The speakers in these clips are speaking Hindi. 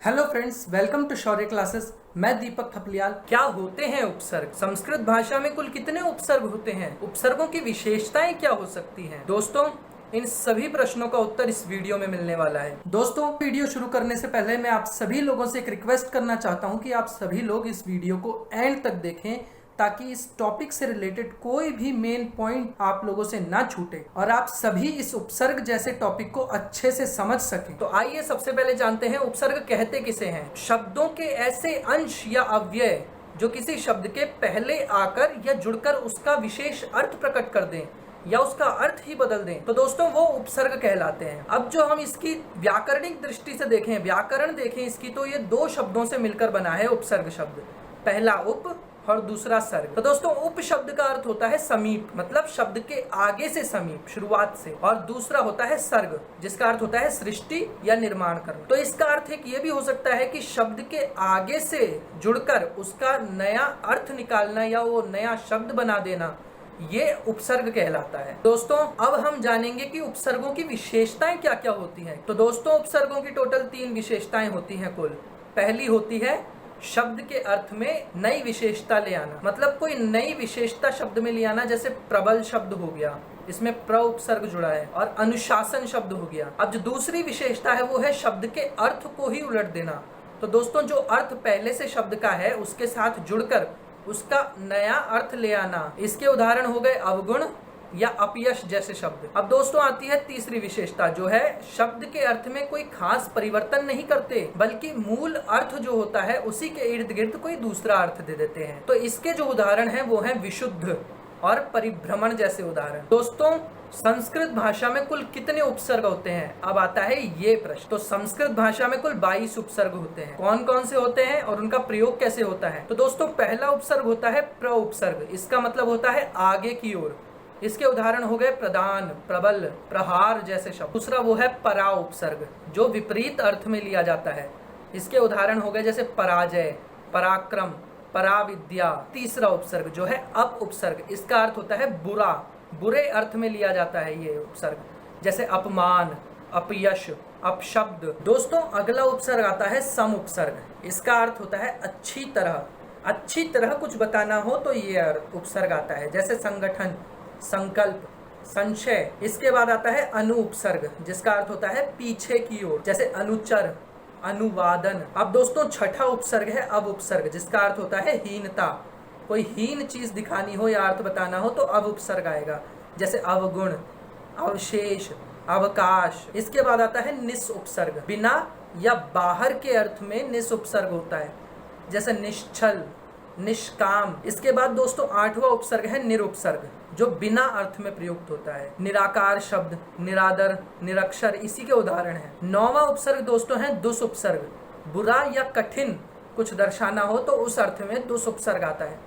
Hello friends, welcome to Shaurya classes. मैं दीपक थपलियाल। क्या होते हैं उपसर्ग? संस्कृत भाषा में कुल कितने उपसर्ग होते हैं? उपसर्गों की विशेषताएं क्या हो सकती हैं? दोस्तों, इन सभी प्रश्नों का उत्तर इस वीडियो में मिलने वाला है। दोस्तों, वीडियो शुरू करने से पहले मैं आप सभी लोगों से एक रिक्वेस्ट करना चाहता हूं कि आप सभी लोग इस वीडियो को एंड तक देखें ताकि इस टॉपिक से रिलेटेड कोई भी मेन पॉइंट आप लोगों से ना छूटे और आप सभी इस उपसर्ग जैसे टॉपिक को अच्छे से समझ सकें। तो आइए सबसे पहले जानते हैं उपसर्ग कहते किसे हैं। शब्दों के ऐसे अंश या अव्यय जो किसी शब्द के पहले आकर या जुड़कर उसका विशेष अर्थ प्रकट कर दें या उसका अर्थ ही बदल दें, तो दोस्तों वो उपसर्ग कहलाते हैं। अब जो हम इसकी व्याकरणिक दृष्टि से देखें, व्याकरण देखें इसकी, तो ये दो शब्दों से मिलकर बना है उपसर्ग शब्द। पहला उप और दूसरा सर्ग। तो दोस्तों, उप शब्द का अर्थ होता है समीप, मतलब शब्द के आगे से समीप, शुरुआत से। और दूसरा होता है सर्ग, जिसका अर्थ होता है सृष्टि या निर्माण करना। तो इसका अर्थ एक ये भी हो सकता है कि शब्द के आगे से जुड़कर उसका नया अर्थ निकालना या वो नया शब्द बना देना, ये उपसर्ग कहलाता है। दोस्तों, अब हम जानेंगे कि उपसर्गों की विशेषताएं क्या क्या होती हैं। तो दोस्तों, उपसर्गों की टोटल 3 विशेषताएं होती हैं कुल। पहली होती है शब्द के अर्थ में नई विशेषता ले आना, मतलब कोई नई विशेषता शब्द में ले आना। जैसे प्रबल शब्द हो गया, इसमें प्र उपसर्ग जुड़ा है, और अनुशासन शब्द हो गया। अब जो दूसरी विशेषता है वो है शब्द के अर्थ को ही उलट देना। तो दोस्तों, जो अर्थ पहले से शब्द का है उसके साथ जुड़कर उसका नया अर्थ ले आना। इसके उदाहरण हो गए अवगुण या अपयश जैसे शब्द। अब दोस्तों आती है तीसरी विशेषता, जो है शब्द के अर्थ में कोई खास परिवर्तन नहीं करते, बल्कि मूल अर्थ जो होता है उसी के इर्द गिर्द कोई दूसरा अर्थ दे देते हैं। तो इसके जो उदाहरण हैं वो हैं विशुद्ध और परिभ्रमण जैसे उदाहरण। दोस्तों, संस्कृत भाषा में कुल कितने उपसर्ग होते हैं? अब आता है ये प्रश्न। तो संस्कृत भाषा में कुल 22 उपसर्ग होते हैं। कौन कौन से होते हैं और उनका प्रयोग कैसे होता है? तो दोस्तों, पहला उपसर्ग होता है प्र उपसर्ग। इसका मतलब होता है आगे की ओर। इसके उदाहरण हो गए प्रदान, प्रबल, प्रहार जैसे शब्द। दूसरा वो है परा उपसर्ग, जो विपरीत अर्थ में लिया जाता है। इसके उदाहरण हो गए जैसे पराजय, पराक्रम, पराविद्या। तीसरा उपसर्ग जो है अप उपसर्ग, इसका अर्थ होता है बुरा, बुरे अर्थ में लिया जाता है ये उपसर्ग, जैसे अपमान, अपयश, अपशब्द। दोस्तों, अगला उपसर्ग आता है सम उपसर्ग। इसका अर्थ होता है अच्छी तरह, अच्छी तरह कुछ बताना हो तो ये उपसर्ग आता है, जैसे संगठन, संकल्प, संशय। इसके बाद आता है अनु उपसर्ग, जिसका अर्थ होता है पीछे की ओर, जैसे अनुचर, अनुवादन। अब दोस्तों, छठा उपसर्ग है अव उपसर्ग, जिसका अर्थ होता है हीनता। कोई हीन चीज दिखानी हो या अर्थ बताना हो तो अव उपसर्ग आएगा, जैसे अवगुण, अवशेष, अवकाश। इसके बाद आता है निस उपसर्ग, बिना या बाहर के अर्थ में निस उपसर्ग होता है, जैसे निश्चल, निष्काम। इसके बाद दोस्तों 8वां उपसर्ग है निरुपसर्ग, जो बिना अर्थ में प्रयुक्त होता है। निराकार शब्द, निरादर, निरक्षर इसी के उदाहरण है। 9वां उपसर्ग दोस्तों है दुस उपसर्ग, बुरा या कठिन कुछ दर्शाना हो तो उस अर्थ में दुस उपसर्ग आता है,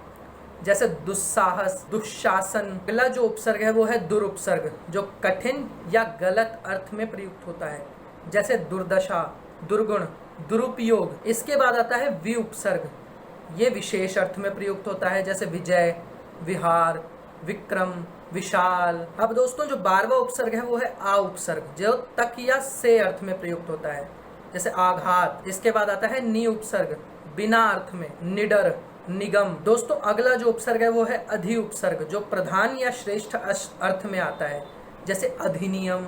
जैसे दुस्साहस, दुशासन। अगला जो उपसर्ग है वो है दुरुपसर्ग, जो कठिन या गलत अर्थ में प्रयुक्त होता है, जैसे दुर्दशा, दुर्गुण, दुरुपयोग। इसके बाद आता है वि उपसर्ग, ये विशेष अर्थ में प्रयुक्त होता है, जैसे विजय, विहार, विक्रम, विशाल। अब दोस्तों, जो 12वां उपसर्ग है वो है आ उपसर्ग, जो तक या से अर्थ में प्रयुक्त होता है, जैसे आघात। इसके बाद आता है नि उपसर्ग, बिना अर्थ में, निडर, निगम। दोस्तों, अगला जो उपसर्ग है वो है अधि उपसर्ग, जो प्रधान या श्रेष्ठ अर्थ में आता है, जैसे अधिनियम,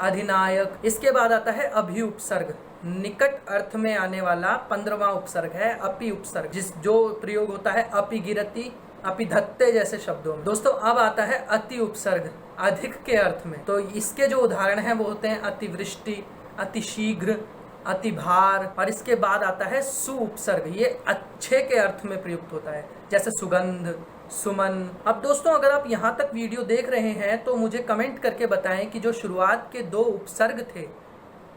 अधिनायक। इसके बाद आता है अभि उपसर्ग, निकट अर्थ में आने वाला 15वां उपसर्ग है अपि उपसर्ग, जो प्रयोग होता है अपिगिरति, अपिधत्ते जैसे शब्दों में। दोस्तों, अब आता है अति उपसर्ग, अधिक के अर्थ में। तो इसके जो उदाहरण हैं वो होते हैं अतिवृष्टि, अतिशीघ्र, अतिभार। और इसके बाद आता है सु उपसर्ग, ये अच्छे के अर्थ में प्रयुक्त होता है, जैसे सुगंध, सुमन। अब दोस्तों, अगर आप यहाँ तक वीडियो देख रहे हैं तो मुझे कमेंट करके बताएं कि जो शुरुआत के 2 उपसर्ग थे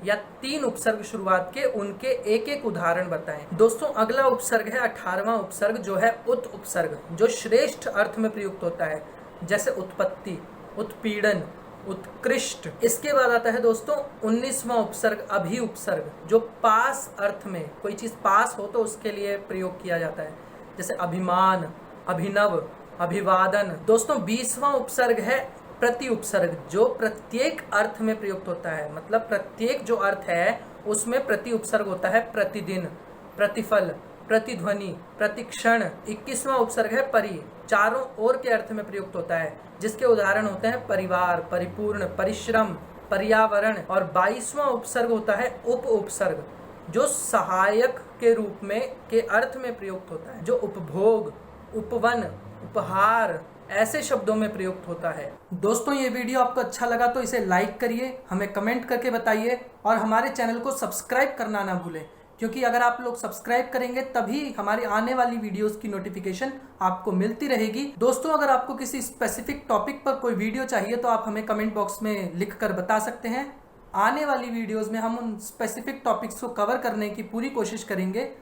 या 3 उपसर्ग शुरुआत के, उनके एक एक उदाहरण बताएं। दोस्तों, अगला उपसर्ग है 18वां उपसर्ग, जो है उत उपसर्ग, जो श्रेष्ठ अर्थ में प्रयुक्त होता है, जैसे उत्पत्ति, उत्पीड़न, उत्कृष्ट। इसके बाद आता है दोस्तों 19वां उपसर्ग अभि उपसर्ग, जो पास अर्थ में, कोई चीज पास हो तो उसके लिए प्रयोग किया जाता है, जैसे अभिमान, अभिनव, अभिवादन। दोस्तों, 20वां उपसर्ग है प्रति उपसर्ग, जो प्रत्येक अर्थ में प्रयुक्त होता है, मतलब प्रत्येक जो अर्थ है उसमें प्रति उपसर्ग होता है प्रतिदिन, प्रतिफल, प्रतिध्वनि, प्रतिक्षण। 21वां उपसर्ग है परि, चारों ओर के अर्थ में प्रयुक्त होता है, जिसके उदाहरण होते हैं परिवार, परिपूर्ण, परिश्रम, पर्यावरण। और 22वां उपसर्ग होता है उप उपसर्ग, जो सहायक के रूप में के अर्थ में प्रयुक्त होता है, जो उपभोग, उपवन, उपहार ऐसे शब्दों में प्रयुक्त होता है। दोस्तों, ये वीडियो आपको अच्छा लगा तो इसे लाइक करिए, हमें कमेंट करके बताइए और हमारे चैनल को सब्सक्राइब करना ना भूलें, क्योंकि अगर आप लोग सब्सक्राइब करेंगे तभी हमारी आने वाली वीडियोस की नोटिफिकेशन आपको मिलती रहेगी। दोस्तों, अगर आपको किसी स्पेसिफिक टॉपिक पर कोई वीडियो चाहिए तो आप हमें कमेंट बॉक्स में लिख कर बता सकते हैं। आने वाली वीडियोस में हम उन स्पेसिफिक टॉपिक्स को कवर करने की पूरी कोशिश करेंगे।